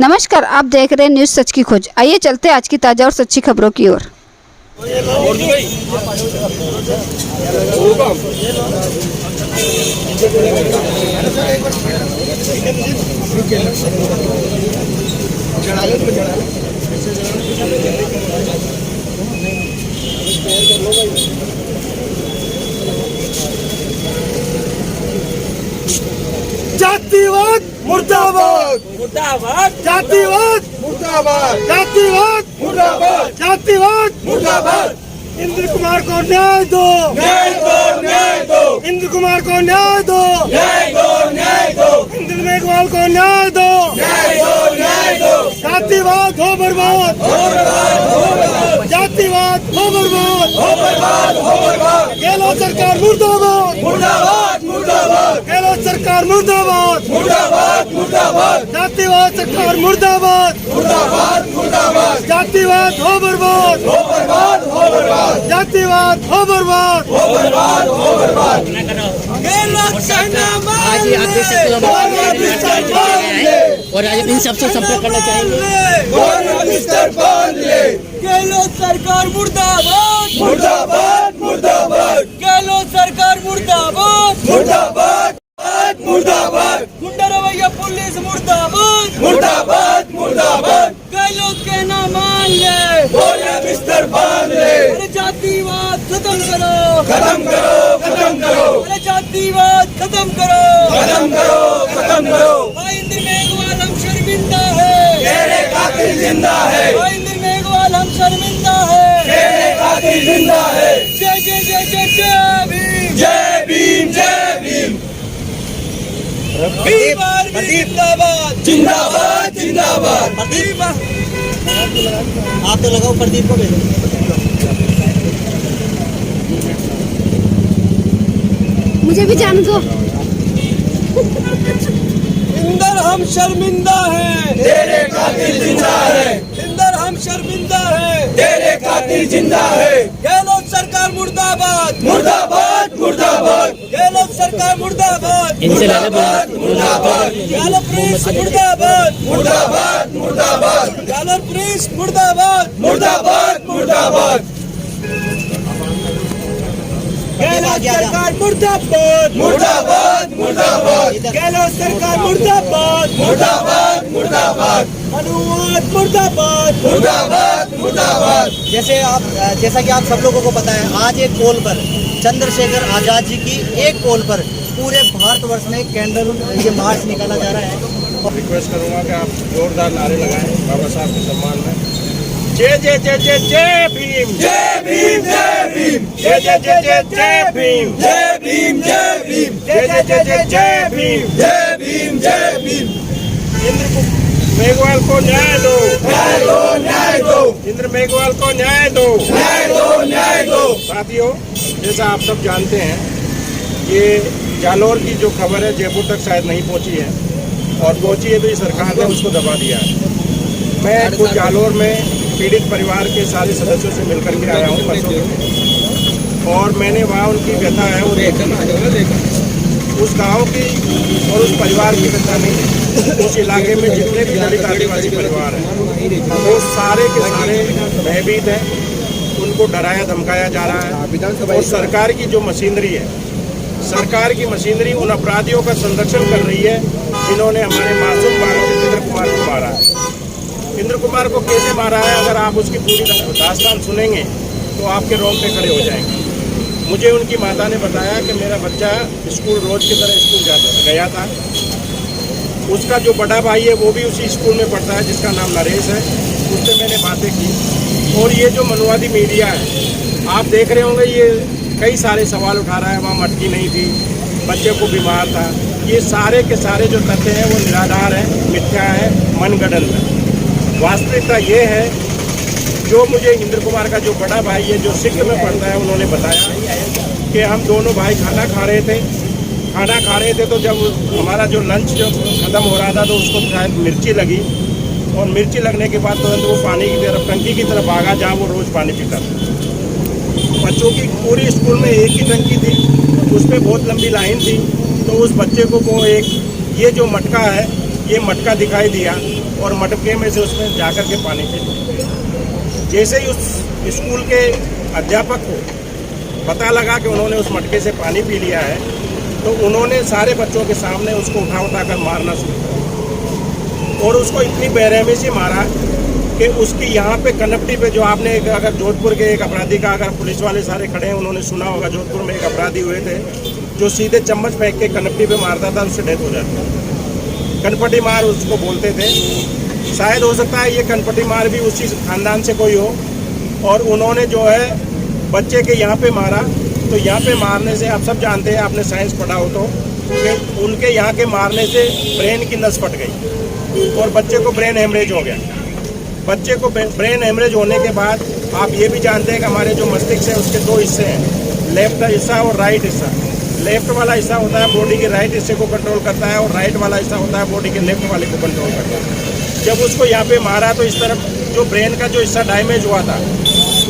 नमस्कार, आप देख रहे हैं न्यूज़ सच की खोज। आइए चलते हैं आज की ताज़ा और सच्ची खबरों की ओर। जातिवाद मुर्दाबाद, मुर्दाबाद जातिवाद, मुर्दाबाद जातिवाद, मुर्दाबाद जातिवाद, मुर्दाबाद। इंद्र कुमार को न्याय दो, न्याय दो, न्याय दो। इंद्र कुमार को न्याय दो, न्याय दो, न्याय दो। इंद्र मेघवाल को न्याय दो, न्याय दो, न्याय दो। जातिवाद हो बर्बाद, हो बर्बाद, हो बर्बाद। जातिवाद हो बर्बाद, हो बर्बाद, हो बर्बाद। गहलोत सरकार मुर्दाबाद, मुर्दाबाद, मुर्दाबाद। गहलोत सरकार मुर्दाबाद, मुर्दाबाद, मुर्दाबाद। जातिवाद सरकार मुर्दाबाद, मुर्दाबाद, मुर्दाबाद। जातिवाद हो बर्बाद, हो बर्बाद, हो बर्बाद। जातिवाद हो बर्बाद, हो बर्बाद, हो बर्बाद। गहलोत सरकार और आज इन सबसे संपर्क करना चाहेंगे। गहलोत सरकार मुर्दाबाद, मुर्दाबाद, मुर्दाबाद। गहलोत सरकार मुर्दाबाद, मुर्दाबाद, मुर्दाबाद। गुंडा रवैया पुलिस मुर्दाबाद, मुर्दाबाद, मुर्दाबाद। गहलोत के ना मान ले, बोले बिस्तर बांध ले। अरे जातिवाद खत्म करो, खत्म करो, खत्म करो। अरे जातिवाद खत्म करो, खत्म करो, खत्म करो। इंद्र मेघवाल हम शर्मिंदा है, तेरे कातिल जिंदा है। इंद्र मेघवाल हम शर्मिंदा है, तेरे कातिल जिंदा है। जय जय जय जय जय भीम, जय भीम, जय भीम। जिंदाबाद, जिंदाबाद, जिंदाबाद। आप तो लगाओ, प्रदीप को भेजो। मुझे भी जान दो। इंदर हम शर्मिंदा है, तेरे कातिल जिंदा है। इंदर हम शर्मिंदा है, तेरे कातिल जिंदा है। गहलोत सरकार मुर्दाबाद, मुर्दाबाद, मुर्दाबाद। गहलोत सरकार मुर्दाबाद, मुर्दाबाद, मुर्दाबाद। गहलोत पुलिस मुर्दाबाद, मुर्दाबाद, मुर्दाबाद। गहलोत पुलिस मुर्दाबाद, मुर्दाबाद, मुर्दाबाद। गहलोत सरकार मुर्दाबाद, मुर्दाबाद, मुर्दाबाद। गहलोत सरकार मुर्दाबाद, मुर्दाबाद, मुर्दाबाद। अनुवाद मुर्दाबाद, मुर्दाबाद, मुर्दाबाद। जैसा कि आप सब लोगों को पता है, आज एक पोल पर चंद्रशेखर आजाद जी की एक पोल पर पूरे भारतवर्ष में कैंडल ये मार्च निकाला जा रहा है। रिक्वेस्ट करूंगा कि आप जोरदार नारे लगाएं बाबा साहब के सम्मान में। जय जय जय जय जय भीम, जय भीम, जय भीम। जय जय जय जय जय भीम, जय भीम, जय भीम। जय जय जय जय जय भीम, जय भीम, जय भीम। इंद्र मेघवाल को न्याय दो, न्याय दो, न्याय दो। इंद्र मेघवाल को न्याय दो, न्याय दो, न्याय दो। साथियों, जैसा आप सब जानते हैं, ये जालौर की जो खबर है जयपुर तक शायद नहीं पहुंची है, और पहुंची है तो ये सरकार ने उसको दबा दिया है। मैं खुद जालौर में पीड़ित परिवार के सारे सदस्यों से मिलकर के आया हूँ परसों, और मैंने वहाँ उनकी व्यथा है वो देखा। उस गांव की और उस परिवार की व्यथा नहीं, उस इलाके में जितने भी दलित आदिवासी परिवार हैं वो सारे के सारे भयभीत हैं। उनको डराया धमकाया जा रहा है, और सरकार की जो मशीनरी है, सरकार की मशीनरी उन अपराधियों का संरक्षण कर रही है जिन्होंने हमारे मासूम बालक इंद्र कुमार को मारा है। इंद्र कुमार को कैसे मारा है, अगर आप उसकी पूरी दास्तान सुनेंगे तो आपके रोंगटे खड़े हो जाएंगे। मुझे उनकी माता ने बताया कि मेरा बच्चा स्कूल रोज की तरह स्कूल गया था। उसका जो बड़ा भाई है वो भी उसी स्कूल में पढ़ता है, जिसका नाम नरेश है। उससे मैंने बातें की, और ये जो मनुवादी मीडिया है, आप देख रहे होंगे, ये कई सारे सवाल उठा रहा है। वहाँ मटकी नहीं थी, बच्चे को बीमार था। ये सारे के सारे जो तथ्य हैं वो निराधार हैं, मिथ्या है, मनगढ़ंत है। वास्तविकता ये है, जो मुझे इंद्र कुमार का जो बड़ा भाई है जो सिख में पढ़ता है, उन्होंने बताया कि हम दोनों भाई खाना खा रहे थे तो जब हमारा जो लंच जो ख़त्म हो रहा था तो उसको शायद मिर्ची लगी, और मिर्ची लगने के बाद तुरंत वो पानी की तरफ, टंकी की तरफ भागा जहाँ वो रोज़ पानी पीता था। बच्चों की पूरी स्कूल में एक ही टंकी थी, उस पर बहुत लंबी लाइन थी, तो उस बच्चे को वो एक ये जो मटका है ये मटका दिखाई दिया और मटके में से उसमें जाकर के पानी पी लिया। जैसे ही उस स्कूल के अध्यापक को पता लगा कि उन्होंने उस मटके से पानी पी लिया है, तो उन्होंने सारे बच्चों के सामने उसको उठा कर मारना शुरू किया और उसको इतनी बेरहमी से मारा कि उसकी यहाँ पे कनपटी पे, जो आपने अगर जोधपुर के एक अपराधी का, अगर पुलिस वाले सारे खड़े हैं उन्होंने सुना होगा, जोधपुर में एक अपराधी हुए थे जो सीधे चम्मच फेंक के कनपटी पे मारता था, उससे डेथ हो जाती। कनपटी मार उसको बोलते थे। शायद हो सकता है ये कनपटी मार भी उसी खानदान से कोई हो, और उन्होंने जो है बच्चे के यहाँ पे मारा। तो यहाँ पे मारने से आप सब जानते हैं, आपने साइंस पढ़ा हो तो, कि उनके यहाँ के मारने से ब्रेन की नस फट गई और बच्चे को ब्रेन हेमरेज हो गया। बच्चे को ब्रेन हेमरेज होने के बाद आप ये भी जानते हैं कि हमारे जो मस्तिष्क है उसके दो हिस्से हैं, लेफ्ट हिस्सा और राइट हिस्सा। लेफ्ट वाला हिस्सा होता है बॉडी के राइट हिस्से को कंट्रोल करता है, और राइट वाला हिस्सा होता है बॉडी के लेफ्ट वाले को कंट्रोल करता है। जब उसको यहाँ पे मारा तो इस तरफ जो ब्रेन का जो हिस्सा डैमेज हुआ था,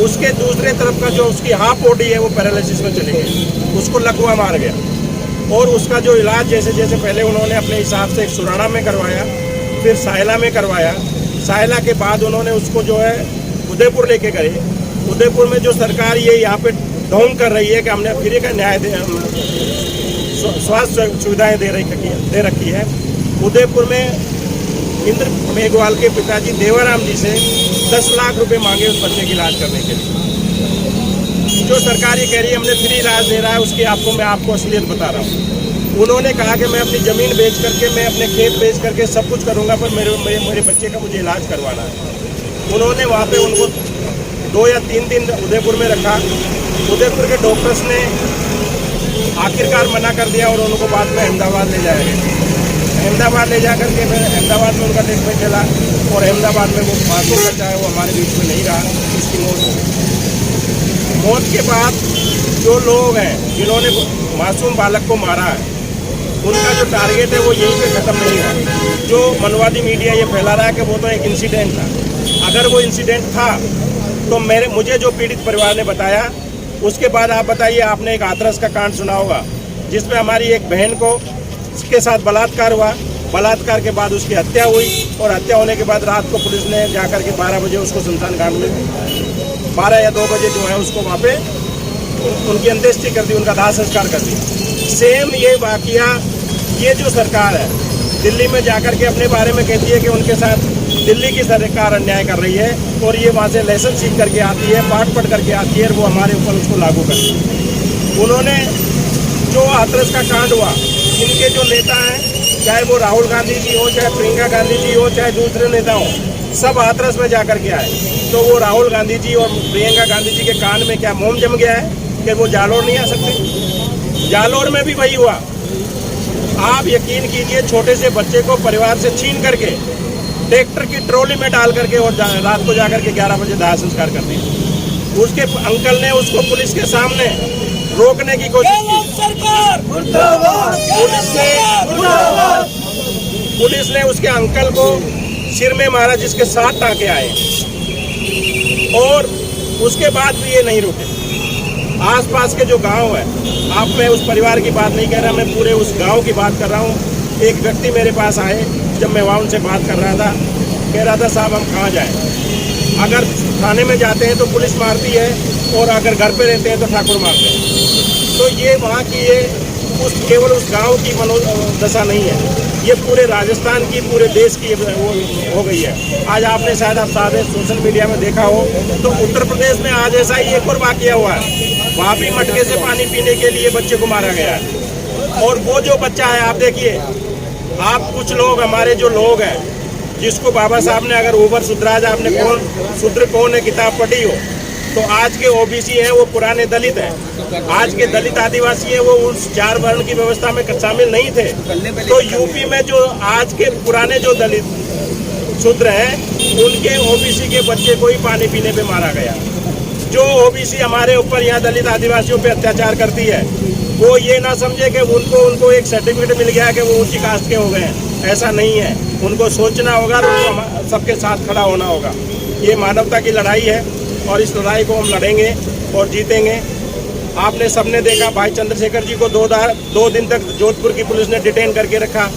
उसके दूसरे तरफ का जो उसकी हाफ बॉडी है वो पैरालिसिस में चली गई, उसको लकवा मार गया। और उसका जो इलाज जैसे जैसे पहले उन्होंने अपने हिसाब से एक सुराना में करवाया, फिर सायला में करवाया, सायला के बाद उन्होंने उसको जो है उदयपुर लेके गए। उदयपुर में जो सरकार ये यहाँ पे ढोंग कर रही है कि हमने फ्री का न्याय स्वास्थ्य सुविधाएं दे रखी है। उदयपुर में इंद्र मेघवाल के पिताजी देवाराम जी से 10 लाख रुपए मांगे उस बच्चे की इलाज करने के लिए। जो सरकार ये कह रही है हमने फ्री इलाज दे रहा है, उसकी मैं आपको असलियत बता रहा हूँ। उन्होंने कहा कि मैं अपनी ज़मीन बेच करके, मैं अपने खेत बेच करके सब कुछ करूँगा, पर मेरे बच्चे का मुझे इलाज करवाना है। उन्होंने वहाँ पे उनको 2 या 3 दिन उदयपुर में रखा। उदयपुर के डॉक्टर्स ने आखिरकार मना कर दिया और उनको बाद में अहमदाबाद ले जाया गया। अहमदाबाद ले जा करके फिर अहमदाबाद में उनका ट्रीटमेंट चला और अहमदाबाद में वो मासूम बच्चा है, वो हमारे बीच में नहीं रहा, इसकी मौत हो गई। मौत के बाद जो लोग हैं जिन्होंने मासूम बालक को मारा है, उनका जो टारगेट है वो यहीं पे ख़त्म नहीं है। जो मनवादी मीडिया ये फैला रहा है कि वो तो एक इंसिडेंट था, अगर वो इंसिडेंट था तो मुझे जो पीड़ित परिवार ने बताया, उसके बाद आप बताइए, आपने एक हाथरस का कांड सुना होगा जिसमें हमारी एक बहन को के साथ बलात्कार हुआ। बलात्कार के बाद उसकी हत्या हुई और हत्या होने के बाद रात को पुलिस ने जाकर के 12 बजे उसको शमशान घाट में 12 या 2 बजे जो है उसको वहाँ पे उनकी अंत्येष्टि कर दी, उनका दाह संस्कार कर दी। सेम ये वाकया ये जो सरकार है दिल्ली में जाकर के अपने बारे में कहती है कि उनके साथ दिल्ली की सरकार अन्याय कर रही है, और ये वहाँ से लेसन सीख करके आती है, पाठ पढ़ करके आती है, और वो हमारे ऊपर उसको लागू करती है। उन्होंने जो हाथरस का कांड हुआ, इनके जो नेता हैं, चाहे वो राहुल गांधी जी हो, चाहे प्रियंका गांधी जी हो, चाहे दूसरे नेता हो, सब हाथरस में जाकर के आए। तो वो राहुल गांधी जी और प्रियंका गांधी जी के कान में क्या मोम जम गया है कि वो जालोर नहीं आ सकते? जालोर में भी वही हुआ। आप यकीन कीजिए, छोटे से बच्चे को परिवार से छीन करके ट्रैक्टर की ट्रॉली में डाल करके और रात को जाकर के 11 बजे दाह संस्कार कर दिया। उसके अंकल ने उसको पुलिस के सामने रोकने की कोशिश की। पुलिस ने उसके अंकल को सिर में मारा, जिसके 7 टाँके आए, और उसके बाद भी ये नहीं रुके। आसपास के जो गांव है, आप मैं उस परिवार की बात नहीं कह रहा, मैं पूरे उस गांव की बात कर रहा हूँ। एक व्यक्ति मेरे पास आए, जब मैं वहाँ उनसे बात कर रहा था, कह रहा था साहब हम कहाँ जाएं? अगर थाने में जाते हैं तो पुलिस मारती है, और अगर घर पे रहते हैं तो ठाकुर मारते हैं। तो ये वहाँ की ये केवल उस गांव की मनोदशा नहीं है, ये पूरे राजस्थान की, पूरे देश की वो हो गई है। आज आपने शायद आप सारे सोशल मीडिया में देखा हो, तो उत्तर प्रदेश में आज ऐसा ही एक और वाकया हुआ है। वहाँ भी मटके से पानी पीने के लिए बच्चे को मारा गया है। और वो जो बच्चा है, आप देखिए, आप कुछ लोग, हमारे जो लोग हैं, जिसको बाबा साहब ने, अगर ऊपर सुधराज आपने शूद्र कौन है किताब पढ़ी हो, तो आज के ओबीसी हैं वो पुराने दलित हैं। आज के दलित आदिवासी हैं वो उस 4 वर्ण की व्यवस्था में शामिल नहीं थे। तो यूपी में जो आज के पुराने जो दलित शूद्र हैं, उनके ओबीसी के बच्चे को ही पानी पीने पे मारा गया। जो ओबीसी हमारे ऊपर यहाँ दलित आदिवासियों पे अत्याचार करती है, वो ये ना समझे कि उनको एक सर्टिफिकेट मिल गया कि वो ऊंची कास्ट के हो गए हैं। ऐसा नहीं है, उनको सोचना होगा और उनको सबके साथ खड़ा होना होगा। ये मानवता की लड़ाई है और इस लड़ाई को हम लड़ेंगे और जीतेंगे। आपने सबने देखा, भाई चंद्रशेखर जी को 2 दिन तक जोधपुर की पुलिस ने डिटेन करके रखा।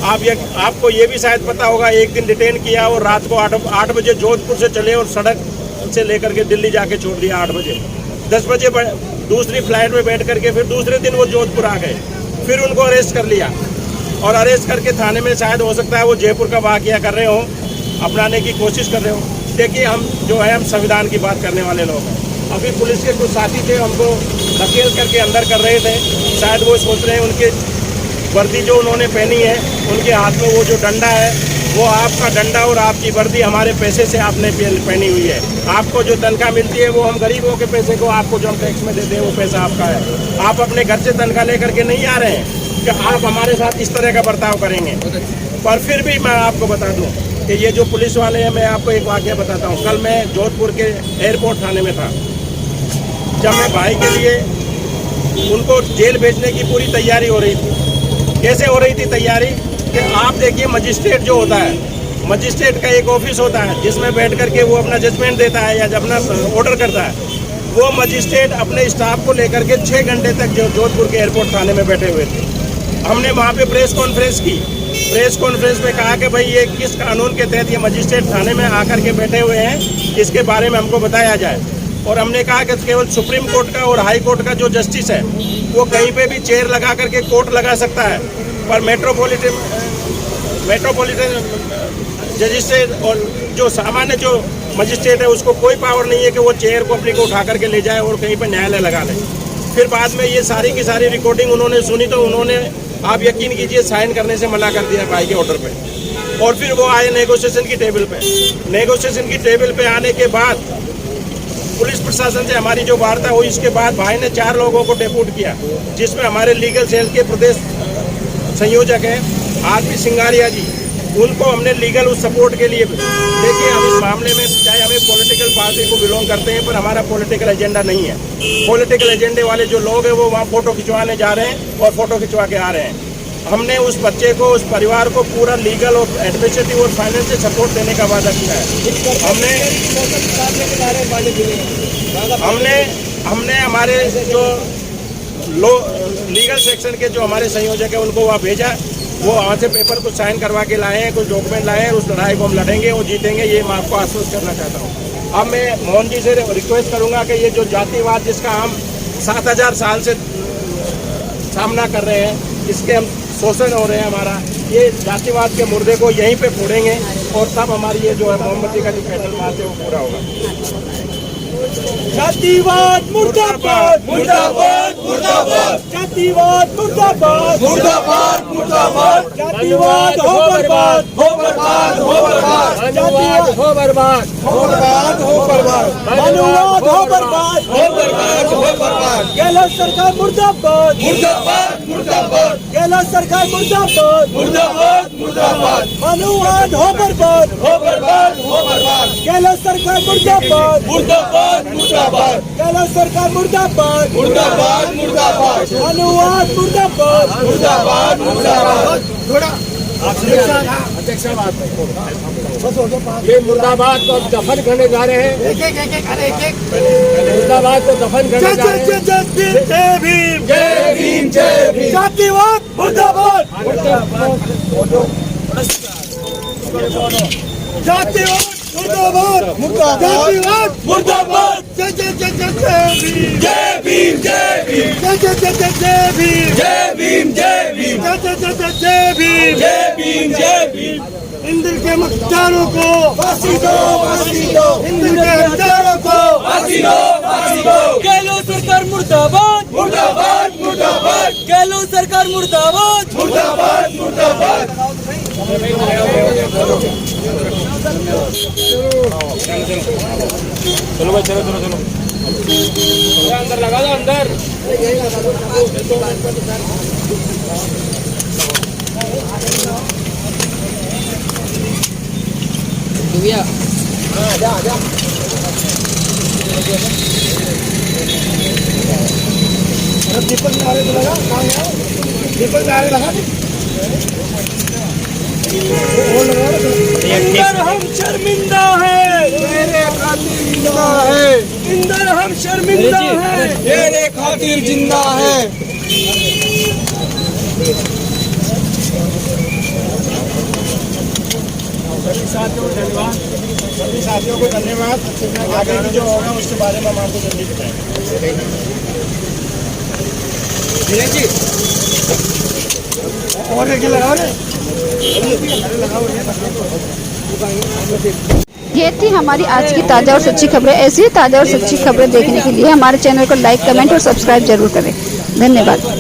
आपको ये भी शायद पता होगा, एक दिन डिटेन किया और रात को 8 बजे जोधपुर से चले और सड़क से लेकर के दिल्ली जाके छोड़ दिया 8 बजे। 10 बजे दूसरी फ्लाइट में बैठ करके फिर दूसरे दिन वो जोधपुर आ गए। फिर उनको अरेस्ट कर लिया और अरेस्ट करके थाने में शायद हो सकता है वो जयपुर का वाकया कर रहे हो, अपनाने की कोशिश कर रहे हो। देखिए हम जो है हम संविधान की बात करने वाले लोग हैं। अभी पुलिस के कुछ साथी थे, हमको धकेल करके अंदर कर रहे थे। शायद वो सोच रहे हैं उनके वर्दी जो उन्होंने पहनी है, उनके हाथ में वो जो डंडा है, वो आपका डंडा और आपकी वर्दी हमारे पैसे से आपने पहनी हुई है। आपको जो तनख्वाह मिलती है वो हम गरीबों के पैसे को, आपको जो हम टैक्स में देते हैं वो पैसा आपका है। आप अपने घर से तनख्वाह लेकर के नहीं आ रहे हैं कि आप हमारे साथ इस तरह का बर्ताव करेंगे। पर फिर भी मैं आपको बता दूं कि ये जो पुलिस वाले हैं, मैं आपको एक वाकया बताता हूँ। कल मैं जोधपुर के एयरपोर्ट थाने में था। जब मैं भाई के लिए उनको जेल भेजने की पूरी तैयारी हो रही थी। कैसे हो रही थी तैयारी कि आप देखिए, मजिस्ट्रेट जो होता है, मजिस्ट्रेट का एक ऑफिस होता है जिसमें बैठ करके वो अपना जजमेंट देता है या अपना ऑर्डर करता है। वो मजिस्ट्रेट अपने स्टाफ को लेकर के 6 घंटे तक जो जोधपुर के एयरपोर्ट थाने में बैठे हुए थे। हमने वहाँ पे प्रेस कॉन्फ्रेंस की। प्रेस कॉन्फ्रेंस में कहा कि भाई ये किस कानून के तहत ये मजिस्ट्रेट थाने में आकर के बैठे हुए हैं, इसके बारे में हमको बताया जाए। और हमने कहा कि केवल सुप्रीम कोर्ट का और हाई कोर्ट का जो जस्टिस है वो कहीं पे भी चेयर लगा करके कोर्ट लगा सकता है, पर मेट्रोपॉलिटन मजिस्ट्रेट और जो सामान्य जो मजिस्ट्रेट है उसको कोई पावर नहीं है कि वो चेयर को अपनी को उठा करके ले जाए और कहीं पर न्यायालय लगा ले। फिर बाद में ये सारी की सारी रिकॉर्डिंग उन्होंने सुनी तो उन्होंने, आप यकीन कीजिए, साइन करने से मना कर दिया भाई के ऑर्डर पे। और फिर वो आए नेगोशिएशन की टेबल पे। नेगोशिएशन की टेबल पे आने के बाद पुलिस प्रशासन से हमारी जो वार्ता हुई, इसके बाद भाई ने 4 लोगों को डेप्यूट किया, जिसमें हमारे लीगल सेल के प्रदेश संयोजक हैं आरपी सिंगारिया जी। उनको हमने लीगल उस सपोर्ट के लिए, देखिए हम इस मामले में चाहे हमें पॉलिटिकल पार्टी को बिलोंग करते हैं, पर हमारा पॉलिटिकल एजेंडा नहीं है। पॉलिटिकल एजेंडे वाले जो लोग हैं वो वहाँ फोटो खिंचवाने जा रहे हैं और फोटो खिंचवा के आ रहे हैं। हमने उस बच्चे को, उस परिवार को पूरा लीगल और एडमिनिस्ट्रेटिव और फाइनेंशियल सपोर्ट देने का वादा किया है। हमने हमारे जो लीगल सेक्शन के जो हमारे संयोजक है उनको वहाँ भेजा। वो वहाँ से पेपर कुछ साइन करवा के लाए हैं, कुछ डॉक्यूमेंट लाए हैं। उस लड़ाई को हम लड़ेंगे और जीतेंगे, ये मैं आपको आश्वस्त करना चाहता हूँ। अब मैं मोहन जी से रिक्वेस्ट करूँगा कि ये जो जातिवाद जिसका हम 7000 साल से सामना कर रहे हैं, इसके हम शोषण हो रहे हैं हमारा, ये जातिवाद के मुर्दे को यहीं पे फोड़ेंगे और तब हमारी ये जो है मोमबत्ती का जो पैटर्न मारते वो पूरा होगा। जातिवाद मुर्दाबाद, मुर्दाबाद, मुर्दाबाद। जातिवाद मुर्दाबाद, मुर्दाबाद, मुर्दाबाद। जातिवाद हो बर्बाद, हो बर्बाद, हो बर्बाद। जातिवाद हो बर्बाद, हो बर्बाद, हो बर्बाद। मनुवाद हो बर्बाद, हो बर्बाद, हो बर्बाद। गहलोत सरकार मुर्दाबाद, मुर्दाबाद, मुर्दाबाद। गहलोत सरकार मुर्दाबाद, मुर्दाबाद, मुर्दाबाद। मनुवाद हो बर्बाद, हो बर्बाद, हो बर्बाद। गहलोत सरकार मुर्दाबाद, मुर्दाबाद, मुर्दाबाद। गहलोत सरकार मुर्दाबाद, मुर्दाबाद, मुर्दाबाद। मनुवाद मुर्दाबाद, मुर्दाबाद, मुर्दाबाद। थोड़ा अध्यक्ष ये मुर्दाबाद को अब दफन करने जा रहे हैं। मुर्दाबाद को दफन करने जा रहे हैं। जय भीम, जय भीम, जय भीम। जातिवाद मुर्दाबाद, जातिवाद मुर्दाबाद, मुर्दाबाद। जातिवाद मुर्दाबाद। जय जय जय जय जय भीम, जय भीम, जय भीम। जय जय जय जय जय भीम, जय भीम, जय भीम। जय जय जय जय जय भीम, जय भीम, जय भीम। इंद्र के हत्यारों को फांसी दो, फांसी दो। इंद्र के हत्यारों को फांसी दो, फांसी दो। गहलोत सरकार मुर्दाबाद, मुर्दाबाद, मुर्दाबाद। गहलोत सरकार मुर्दाबाद, मुर्दाबाद, मुर्दाबाद। चलो भाई, चलो चलो चलो, अंदर लगा दो, अंदर। दीपक नारे तो लगा, दीपक नारे लगा। इंदर हम शर्मिंदा है, तेरे खातिर जिंदा है। इंदर हम शर्मिंदा है, तेरे खातिर जिंदा है। सभी साथियों को धन्यवाद। सभी साथियों को धन्यवाद। आगे की जो होगा उसके बारे में हम आपको जल्दी बताएंगे। और एक लगाओ रे। ये थी हमारी आज की ताज़ा और सच्ची खबरें। ऐसी ही ताज़ा और सच्ची खबरें देखने के लिए हमारे चैनल को लाइक, कमेंट और सब्सक्राइब जरूर करें। धन्यवाद।